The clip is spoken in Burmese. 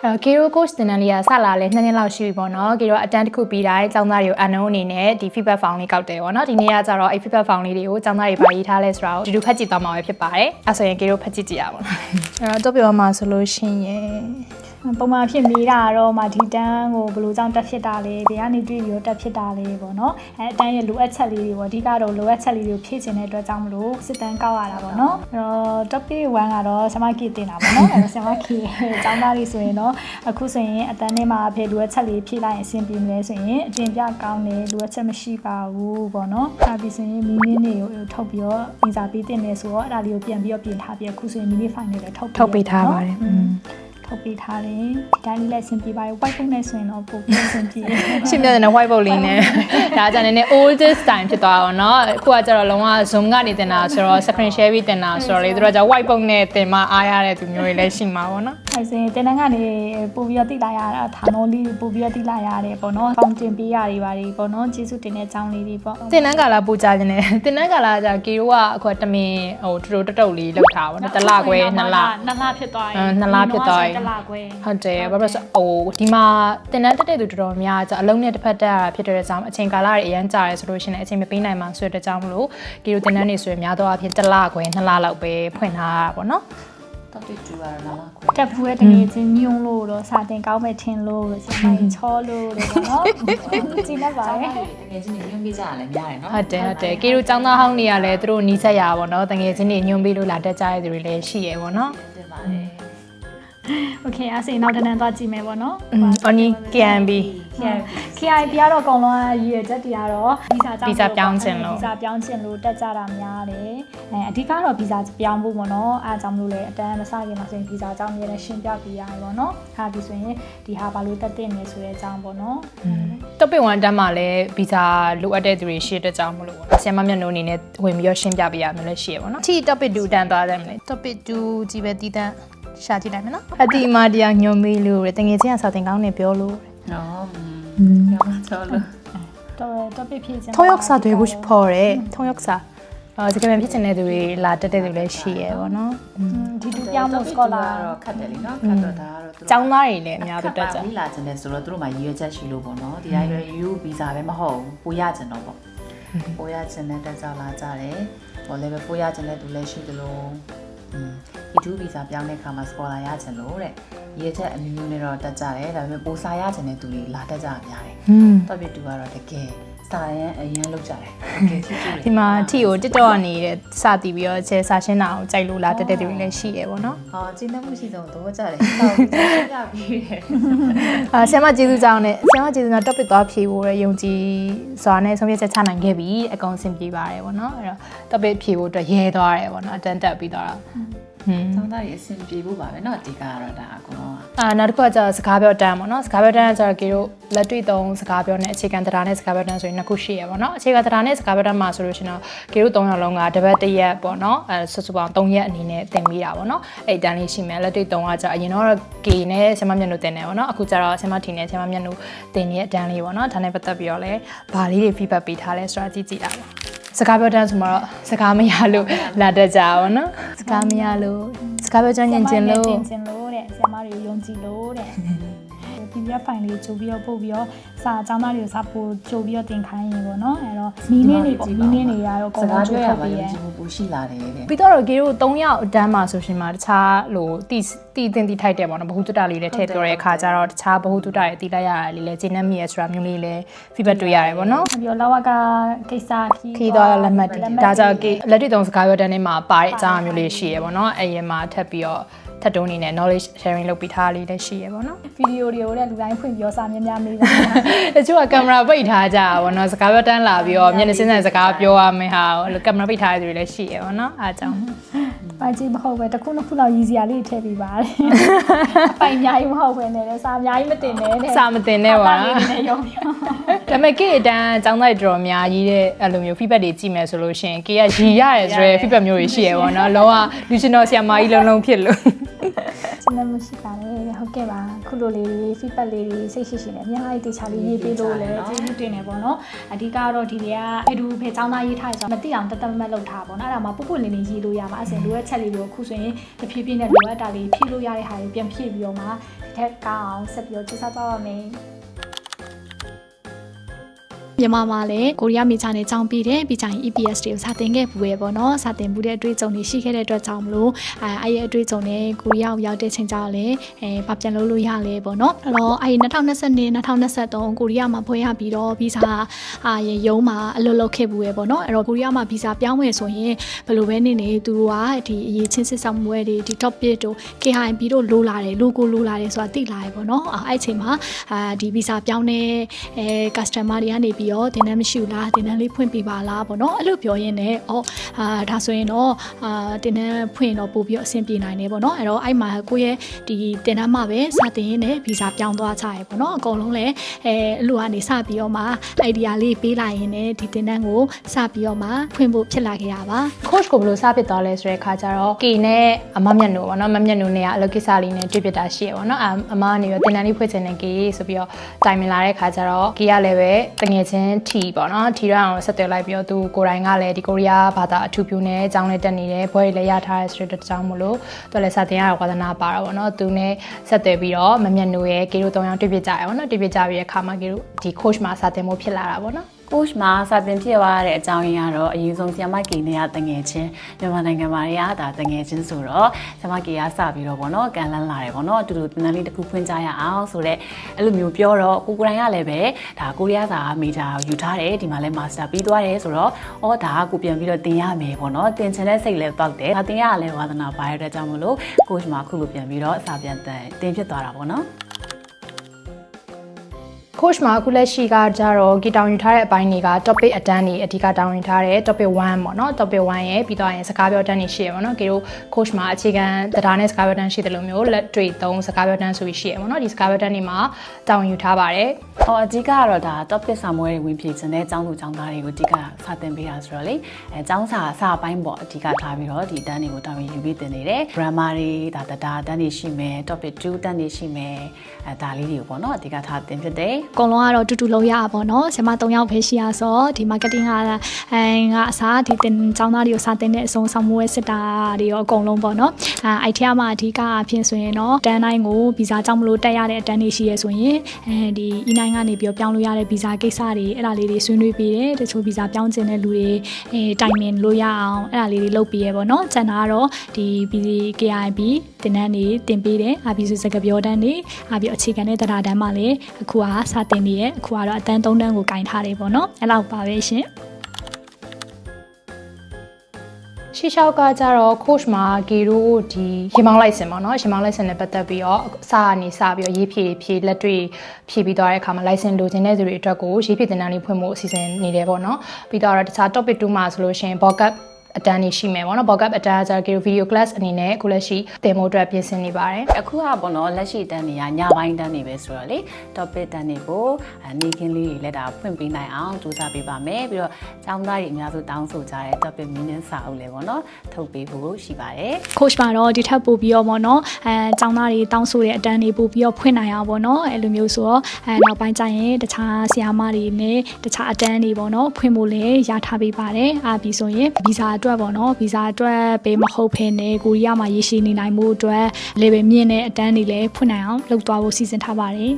Kiro course တင်တန်းလေးကစလာလဲ2နှစ်လောက်ရှိပြီပေါ့နော် Kiro အတန်းတစ်ခုပြီးတိုင်းကျောင်းသားတွေကို unknown အနေနဲ့ဒီ feedback form လေးကောက်တယ်ပေါ့နော်ဒီနေ့ကကျတော့အဲ့ feedback form လေးတွေကိုကျောင်းသားတွေပါရေးထားလဲဆိုတာကိုဒီလိုဖတ်ကြည့်သွားမှာပဲဖြစ်ပါတယ်အဲ့ဆိုရင် Kiro ဖတ်ကြည့်ကြရပါမယ်အဲ့တော့ပြောမှာဆိုလို့ရှိရင်ပုံမှန်ဖြစ်မိတာတော့မှဒီတန်းကိုဘယ်လိုကြောင့်တက်ဖြစ်တာလဲဘယ်ကနေတွေ့ပြီးတော့တက်ဖြစ်တာလဲပေါ့နော်အဲအတန်းရဲ့လိုအပ်ချက်လေးတွေပေါ့အဓိကတော့လိုအပ်ချက်လေးတွေကိုဖြည့်ချင်တဲ့အတွက်ကြောင့်မလို့စစ်တမ်းကောက်ရတာပေါ့နော်အဲ့တော့ topic 1ကတော့ဆမကီတင်တာပေါ့နော်အဲ့တော့ဆမကီကျောင်းသားတွေဆိုရင်တော့အခုဆိုရင်အတန်းထဲမှာဖယ်လိုအပ်ချက်လေးဖြည့်လိုက်ရင်အဆင်ပြေမလဲဆိုရင်အတင်ပြကောင်းတယ်လိုအပ်ချက်မရှိပါဘူးပေါ့နော်အဲ့ဒီဆိုရင်မီနစ်တွေကိုထုတ်ပြီးတော့ဗီဇာပေးတင်နေဆိုတော့အဲ့ဒါလေးကိုပြန်ပြီးတော့ပြင်ထားပြီးအခုဆိုရင်မီနစ်ဖိုင်တွေလည်းထုတ်ပေးထားပါတယ်ထုတ်ပေးထားတယ်ဒီတိုင်းလေးလည်းဆင်ပြေပါတယ် white book နဲ့ဆိုရင်တော့ပိုပြီးဆင်ပြေရှင်းပြတဲ့ white book လေးနဲ့ဒါကြတဲ့ oldest time ဖြစ်သွားအောင်เนาะအခုကကျတော့လုံးဝ zoom ကနေတင်တာဆိုတော့ screen share ပြီးတင်တာဆိုတော့လေသူတို့က white book နဲ့တင်မှအားရတဲ့သူမျိုးတွေလည်းရှိမှာပေါ့နော်အဲဆိုရင်တင်တန်းကနေပို့ပြီးတော့တိလိုက်ရတာဌာနလေးပို့ပြီးတော့တိလိုက်ရတယ်ပေါ့နော်ပေါင်တင်ပေးရတွေပါတယ်ပေါ့နော်ကျေးဇူးတင်တဲ့အကြောင်းလေးတွေပေါ့တင်တန်းကာလာပို့ကြခြင်းနဲ့တင်တန်းကာလာကကီရိုကအခုတမင်ဟိုတူတုတ်လေးလောက်ထားပါတော့တစ်လခွဲနှစ်လဖြစ်သွားရင်နှစ်လဖြစ်သွားရင်တစ်လခွဲဟုတ်တယ်ဘာလို့လဲဆိုဟိုဒီမှာတင်တန်းတက်တဲ့သူတော်တော်များကြအလုံးနဲ့တစ်ဖက်တက်ရတာဖြစ်တဲ့အကြောင်းအချိန်ကာလတွေအရင်ကြာရဲဆိုလို့ရှိရင်အချိန်မပေးနိုင်မှဆိုတဲ့အကြောင်းမလို့ကီရိုတင်တန်းနေဆိုရင်များသောအားဖြင့်တစ်လခွဲနှစ်လလောက်ပဲဖွင့်ထားတာပေါ့နော်တော့တူတူရတာလားတက်ဖူးရဲ့တကယ်ချင်းညုံလို့တော့စာတင်ကောင်းမဲ့ထင်လို့ဆရာမချောလို့တော့နော်ကြည်နေပါရဲ့တကယ်ချင်းညွှန်ပေးကြရလဲများတယ်နော်ဟုတ်တယ်ကီရိုចောင်းသားဟောင်းတွေကလည်းသူတို့နီးစက်ရပါဘောနော်တကယ်ချင်းတွေညွှန်ပေးလို့လာတက်ကြရတဲ့သူတွေလည်းရှိရပေါ့နော်တင်ပါတယ်โอเคအဲ့ဆိုနောက်တန်းသွားကြည့်မယ်ပေါ့နော်အနီ KNB KIB ကတော့အကုန်လုံးရည်ရချက်တွေကတော့ဗီဇာပြောင်းခြင်းလို့တက်ကြတာများတယ်အဓိကတော့ဗီဇာပြောင်းဖို့ပေါ့နော်အားကြောင့်မလို့လေအတန်းမစခင်မှာဆိုရင်ဗီဇာအကြောင်းမျိုးနဲ့ရှင်းပြပြရတယ်ပေါ့နော်ဟာဒီဆိုရင်ဒီဟာဘာလို့တက်တင်နေဆိုတဲ့အကြောင်းပေါ့နော်topic 1တန်းမှာလည်းဗီဇာလိုအပ်တဲ့သူတွေရှိတဲ့ကြောင်းမလို့ပေါ့ဆရာမမျက်နှာအနေနဲ့ဝင်ပြီးတော့ရှင်းပြပေးရမယ်လည်းရှိရပေါ့နော်အထိ topic 2တန်းသွားတယ်မလဲ topic 2ကြီးပဲတည်တန်းရှာကြည့်လိုက်မယ်နော်အတီမာတရားညွန်မေးလို့တကယ်ချင်းအစာတင်ကောင်းနေပြောလို့နော်ချောလို့တော့ topic ဖြည့်ချင်통역사 되고 싶어래 통역사စကပြန်ဖြစ်နေတဲ့သူတွေလာတက်တဲ့သူလည်းရှိရပေါ့နော်ဒီတူပြောင်းဖို့ scholar တော့ခတ်တယ်လीနော်ခတ်တော့ဒါကတော့ကျောင်းသားတွေလည်းအများကြီးတက်ကြလာခြင်းနဲ့ဆိုတော့သူတို့မှရည်ရွယ်ချက်ရှိလို့ပေါ့နော်ဒီတိုင်းရွယ်ယူဗီဇာပဲမဟုတ်ဘူးပို့ရခြင်းတော့ပေါ့ပို့ရခြင်းနဲ့တက်ကြလာကြတယ်ဟောလည်းပဲပို့ရခြင်းနဲ့သူလည်းရှိသလိုYouTube ဗီဇာပြောင်းတဲ့အခါမှာ scholar ရခြင်းလို့တဲ့ရည်ချက်အမျိုးမျိုးနဲ့တော့တက်ကြတယ်ဒါပေမဲ့ပို့စာရခြင်းနဲ့သူတွေလာတက်ကြတာများတယ်တော့ပြတူကတော့တကယ်စာရန်အရင်လောက်ကြတယ်တကယ်ချစ်ဒီမှာအထီကို TikTok ကနေစတည်ပြီးတော့ဆဲစာရှင်းတာကိုကြိုက်လို့လာတက်တဲ့သူတွေလည်းရှိရပေါ့နော်ဟောကျင်းတတ်မှုရှိဆုံးတော့ကြတယ်တော့ရှင်းပြပြီးတယ်ဆရာမကျေးဇူးကြောင်းနဲ့ဆရာမကျေးဇူးနဲ့ topic သွားဖြေဖို့ရယုံကြည်စွာနဲ့ဆုံးဖြတ်ချက်ချနိုင်ခဲ့ပြီအကောင်ဆင်ပြေပါတယ်ပေါ့နော်အဲ့တော့ topic ဖြေဖို့အတွက်ရဲသွားတယ်ပေါ့နော်အတန်းတက်ပြီးသွားတာကျောင်းသားတွေအဆင်ပြေဖို့ပါပဲเนาะအဓိကကတော့ဒါအကုန်လုံးနောက်တစ်ခုကကျစကားပြောတန်းပေါ့နော်စကားပြောတန်းကကျတော့ကေတို့လက်တွေ့သုံးစကားပြောနဲ့အခြေခံတရားနဲ့စကားပြောတန်းဆိုရင်နှစ်ခုရှိရပါတော့အခြေခံတရားနဲ့စကားပြောတန်းမှာဆိုလို့ရှိရင်တော့ကေတို့3ရက်လုံးကတပတ်တစ်ရက်ပေါ့နော်စုစုပေါင်း3ရက်အနေနဲ့သင်မိတာပေါ့နော်အဲ့တန်းလေးရှိမယ်လက်တွေ့သုံးကကျအရင်တော့ကေနဲ့ဆင်မမျက်နှာသင်တယ်ပေါ့နော်အခုကျတော့ဆင်မထီနဲ့ဆင်မမျက်နှာသင်ရဲ့အတန်းလေးပေါ့နော်ဒါနဲ့ပတ်သက်ပြီးတော့လဲဘာလေးတွေ feedback ပေးထားလဲဆိုတာကြည့်ကြည့်တာပါစကားပြောတန်းဆိုမှတော့စကားမရလို့လာတတ်ကြပါတော့နော်စကားမရလို့စကားပြောကြညင်ကျင်လို့တဲ့ဆရာမတွေယုံကြည်လို့တဲ့ဒီပြဖိုင်လေးချိုးပြီးတော့ပို့ပြီးတော့စာအကြောင်းသားတွေကိုစာပို့ချိုးပြီးတော့တင်ခိုင်းရင်ပေါ့နော်အဲ့တော့မီနင်းတွေပေါ့မီနင်းတွေကတော့အကုန်လုံးချိုးထုတ်ပြီးရပို့ရှိလာတယ်တဲ့ပြီးတော့ကေတို့3ယောက်အတန်းမှာဆိုရှင်မှာတခြားလို့တီတင်တီထိုက်တယ်ပေါ့နော်ဘဟုတုတလေးလည်းထည့်ပြောတဲ့အခါကျတော့တခြားဘဟုတုတတွေတီလိုက်ရတာလေးလည်းဂျင်းနဲ့မြည်ရဆိုတာမျိုးလေးလည်း feedback တွေ့ရတယ်ပေါ့နော်ပြီးတော့လောကကိစ္စခီးတော့လက်မှတ်ဒါကြောင့်လက်တွေ့သုံးစကားပြောတဲ့နေ့မှာပါတဲ့အကြောင်းအမျိုးလေးရှိရပေါ့နော်အဲ့ရမှာထပ်ပြီးတော့ထပ်တုံးနေနဲ့ knowledge sharing လုပ်ပြီးထားလေးလည်းရှိရပေါ့နော်ဗီဒီယိုတွေကိုလည်းလူတိုင်းဖွင့်ပြောစာများမေးတာတချို့ကကင်မရာပိတ်ထားကြတာပေါ့နော်စကားပြောတန်းလာပြီးတော့မျက်နှာစင်းစစကားပြောရမယ်ဟာကင်မရာပိတ်ထားတဲ့သူတွေလည်းရှိရပေါ့နော်အားကြောင့်ဘာကြည့်မဟုတ်ပဲတစ်ခုနှစ်ခုလောက်ရည်စရာလေးထည့်ပေးပါတယ်အပိုင်အများကြီးမဟုတ်ပဲနဲ့စာအများကြီးမတင်နဲ့စာမတင်နဲ့ပါနော်ဒါပေမဲ့ကေအတန်းចောင်းသားတော်များကြီးတဲ့အဲ့လိုမျိုး feedback တွေကြည့်မယ်ဆိုလို့ရှိရင်ကေကရည်ရတယ်ဆိုရယ် feedback မျိုးတွေရှိရပေါ့နော်လောကလူရှင်တော်ဆရာမကြီးလုံးလုံးဖြစ်လို့ ကျေနပ်မှုရှိပါတယ်ဟုတ်ကဲ့ပါခုလိုလေး feedback လေးတွေစိတ်ရှိရှိနဲ့အများကြီးတေချာလေးရေးပေးလို့လည်းကျေးဇူးတင်နေပေါ့နော်အဓိကတော့ဒီတွေကဖေတူဖေချောင်းသားရေးထားရဆိုမသိအောင်တတ်မှတ်လုပ်ထားပါတော့အဲ့ဒါမှပုတ်ပွလင်းလေးရေးလို့ရမှာအစင်လိုအပ်ချက်လေးတွေကိုခုဆိုရင်တဖြည်းဖြည်းနဲ့လိုအပ်တာလေးဖြည့်လို့ရတဲ့ဟာတွေပြန်ဖြည့်ပြီးတော့မှထက်ကောင်းအောင်ဆက်ပြီးတော့ကြိုးစားသွားရမယ်မြန်မာမှာလည်းကိုရီးယားမိသားနဲ့ကြောင်းပြီးတယ်ပြီးကြရင် EPS တွေကိုစာသင်ခဲ့ပူရပေါ့နော်စာသင်ပူတဲ့အတွေ့အကြုံတွေရှိခဲ့တဲ့အတွက်ကြောင့်မလို့အဲ့ရဲ့အတွေ့အကြုံနဲ့ကိုရီးယားကိုရောက်တဲ့ချိန်ကျတော့လည်းဘာပြန်လုပ်လို့ရလဲပေါ့နော်အဲ့တော့အဲ့2022 2023ကိုရီးယားမှာဖွင့်ရပြီးတော့ဗီဇာရေရုံးမှာအလုပ်လုပ်ခဲ့ပူရပေါ့နော်အဲ့တော့ကိုရီးယားမှာဗီဇာပြောင်းမယ်ဆိုရင်ဘယ်လိုပဲနေသူတို့ကဒီအရေးချင်းစစ်ဆောင်ပွဲတွေဒီ topic တို့ KHIP တို့လိုလာတယ် logo လိုလာတယ်ဆိုတာသိလာရပေါ့နော်အဲ့ချိန်မှာဒီဗီဇာပြောင်းတဲ့customer တွေကနေပြီးတော့တင်တန်းမရှိဘူးလားတင်တန်းလေးဖွင့်ပေးပါလားပေါ့နော်အဲ့လိုပြောရင်းနဲ့ဒါဆိုရင်တော့တင်တန်းဖွင့်တော့ပို့ပြီးအဆင်ပြေနိုင်တယ်ပေါ့နော်အဲ့တော့အဲ့မှာကိုယ့်ရဲ့ဒီတင်တန်းမှာပဲစတင်ရင်းနဲ့ဗီဇာပြောင်းသွားကြရပေါ့နော်အကုန်လုံးလည်းအလိုကနေစပြီးတော့မှ idea လေးပေးလိုက်ရင်းနဲ့ဒီတင်တန်းကိုစပြီးတော့မှဖွင့်ဖို့ဖြစ်လာခဲ့တာပါ coach ကိုဘယ်လိုစဖြစ်သွားလဲဆိုတဲ့အခါကျတော့ K နဲ့အမမျက်နှာပေါ့နော်မမျက်နှာနဲ့ကအလုပ်ကိစ္စလေးနဲ့တွေ့ဖြစ်တာရှိရပေါ့နော်အမကနေပြီးတင်တန်းလေးဖွင့်ချင်တဲ့ K ဆိုပြီးတော့တိုင်ပင်လာတဲ့အခါကျတော့ K ကလည်းပဲတငယ်ချင်းထီပေါ့နော်ထီရအောင်ဆက်သွယ်လိုက်ပြီးတော့သူကိုယ်တိုင်ကလည်းဒီကိုရီးယားဘာသာအထူးပြုနဲ့အကြောင်းလေးတက်နေတယ်ဘွဲတွေလည်းရထားတဲ့ဆိုတဲ့အကြောင်းမလို့သူလည်းစတင်ရတော့ဝါသနာပါတော့ပေါ့နော်သူနဲ့ဆက်သွယ်ပြီးတော့မမျက်နှာရဲ့ကေတို့3ယောက်တွေ့ဖြစ်ကြရပေါ့နော်တွေ့ဖြစ်ကြပြီးတဲ့အခါမှာကေတို့ဒီ coach မှာစတင်မှုဖြစ်လာတာပေါ့နော်coach မှာစာသင်ဖြစ်သွားတဲ့အကြောင်းရင်းကတော့အရင်ဆုံးဆရာမကေနဲ့ကတငယ်ချင်းမြန်မာနိုင်ငံမှာတွေကဒါတငယ်ချင်းဆိုတော့ဆရာမကေကစပြီးတော့ဗောနော်ကန်လန်းလာတယ်ဗောနော်အတူတူတင်တန်းလေးတစ်ခုဖွင့်ကြရအောင်ဆိုတော့အဲ့လိုမျိုးပြောတော့ကိုယ်တိုင်ကလည်းပဲဒါကိုရီးယားစာမေဂျာယူထားတယ်ဒီမှာလည်းမာစတာပြီးသွားတယ်ဆိုတော့ဒါကကိုပြန်ပြီးတော့တင်ရမယ်ဗောနော်တင်ချင်တဲ့စိတ်လည်းပေါက်တယ်ဒါတင်ရလည်းဝါသနာပါရတဲ့ကြောင့်မလို့ coach မှာအခုလိုပြန်ပြီးတော့စာပြန်တင်ဖြစ်သွားတာဗောနော် coach မှာအခုလက်ရှိကကြတော့ဂီတောင်ယူထားတဲ့အပိုင်းတွေက topic အတန်းတွေအဓိကတောင်းယူထားတယ် topic 1ပေါ့နော် topic 1ရဲ့ပြီးတော့ရင်စကားပြောတန်းတွေရှိရပေါ့နော်ကေတို့ coach မှာအခြေခံတရားနဲ့စကားပြောတန်းရှိတယ်လို့မျိုးလက်တွေ့သုံးစကားပြောတန်းဆိုပြီးရှိရပေါ့နော်ဒီစကားပြောတန်းတွေမှာတောင်းယူထားပါတယ်အဓိကကတော့ဒါ topic စာမွေးတွေဝင်ဖြည့်ခြင်းနဲ့ကျောင်းသူကျောင်းသားတွေကိုအဓိကစာသင်ပေးတာဆိုတော့လေကျောင်းစာအပိုင်းပေါ့အဓိကထားပြီးတော့ဒီအတန်းတွေကိုတောင်းယူပြီးတင်နေတယ် grammar တွေဒါအတန်းတွေရှိမယ် topic 2အတန်းတွေရှိမယ်ဒါလေးတွေကိုပေါ့နော်အဓိကထားတင်ဖြစ်တယ်အကုန်လုံးကတော့တူတူလုံးရပါတော့ဆရာမ3ယောက်ပဲရှိရဆိုဒီ marketing ကအစားဒီတင်ကျောင်းသားတွေကိုစာတင်တဲ့အစုံဆောင်မှုရဲ့စစ်တာတွေရောအကုန်လုံးပေါ့နော်အဲ့ထက်မှအဓိကအဖြစ်ဆိုရင်တော့တန်းတိုင်းကိုဗီဇာကြောင့်မလို့တက်ရတဲ့အတန်းတွေရှိရဆိုရင်ဒီ E9 ကနေပြီးပြောင်းလို့ရတဲ့ဗီဇာကိစ္စတွေအဲ့ဒါလေးတွေဆွေးနွေးပေးတယ်တချို့ဗီဇာပြောင်းခြင်းတဲ့လူတွေတိုင်ပင်လို့ရအောင်အဲ့ဒါလေးတွေလုပ်ပေးရပေါ့နော်ကျန်တာကတော့ဒီ KIB တင်တန်းတွေတင်ပေးတယ်RBC စကားပြောတန်းတွေပြီးအခြေခံတဲ့တရားတန်းမှာလည်းအခုကစာတင်နေရအခုကတော့အတန်း3တန်းကိုကင်ထားတယ်ပေါ့နော်အဲ့လောက်ပါပဲရှင်ရှေ့လျှောက်ကကြတော့ coach မှာကေတို့ဒီရေမောင်းလိုက်စင်ပေါ့နော်ရေမောင်းလိုက်စင်နဲ့ပတ်သက်ပြီးတော့စာကနေစပြီးတော့ရေးဖြည့်လက်တွေ့ဖြည့်ပြီးသွားတဲ့အခါမှာ license လိုချင်တဲ့သူတွေအတွက်ကိုရေးဖြည့်တင်တန်းလေးဖွင့်ဖို့အစီအစဉ်နေတယ်ပေါ့နော်ပြီးတော့တခြား topic 2မှာဆိုလို့ရှိရင် vocab အတန်းနေရှိမယ်ပေါ့နော် vocab အတန်းကကြတော့ video class အနေနဲ့အခုလက်ရှိသင်ဖို့အတွက်ပြင်ဆင်နေပါတယ်အခုကပေါ့နော်လက်ရှိတန်းတွေကညပိုင်းတန်းတွေပဲဆိုတော့လေ topic တန်းတွေကိုနေခင်းလေးတွေလက်တာဖွင့်ပေးနိုင်အောင်ကြိုးစားပေးပါမယ်ပြီးတော့ကျောင်းသားတွေအများစုတောင်းဆိုကြတဲ့ topic meaning စာအုပ်လေးပေါ့နော်ထုတ်ပေးဖို့ရှိပါတယ် coach မှာတော့ဒီထက်ပို့ပြီးတော့ပေါ့နော်ကျောင်းသားတွေတောင်းဆိုတဲ့အတန်းတွေပို့ပြီးတော့ဖွင့်နိုင်အောင်ပေါ့နော်အဲ့လိုမျိုးဆိုတော့နောက်ပိုင်းကျရင်တခြားဆရာမတွေနဲ့တခြားအတန်းတွေပေါ့နော်ဖွင့်ဖို့လည်းရထားပေးပါတယ်ပြီးဆိုရင်ဗီဇာအတွက်ပေါ့နော်ဗီဇာအတွက်ပေးမဟုတ်ဖ ne ကိုရီးယားမှာရရှိနေနိုင်မှုအတွက် level မြင့်တဲ့အတန်းတွေလည်းဖွင့်နိုင်အောင်လုပ်သွားဖို့စီစဉ်ထားပါတယ်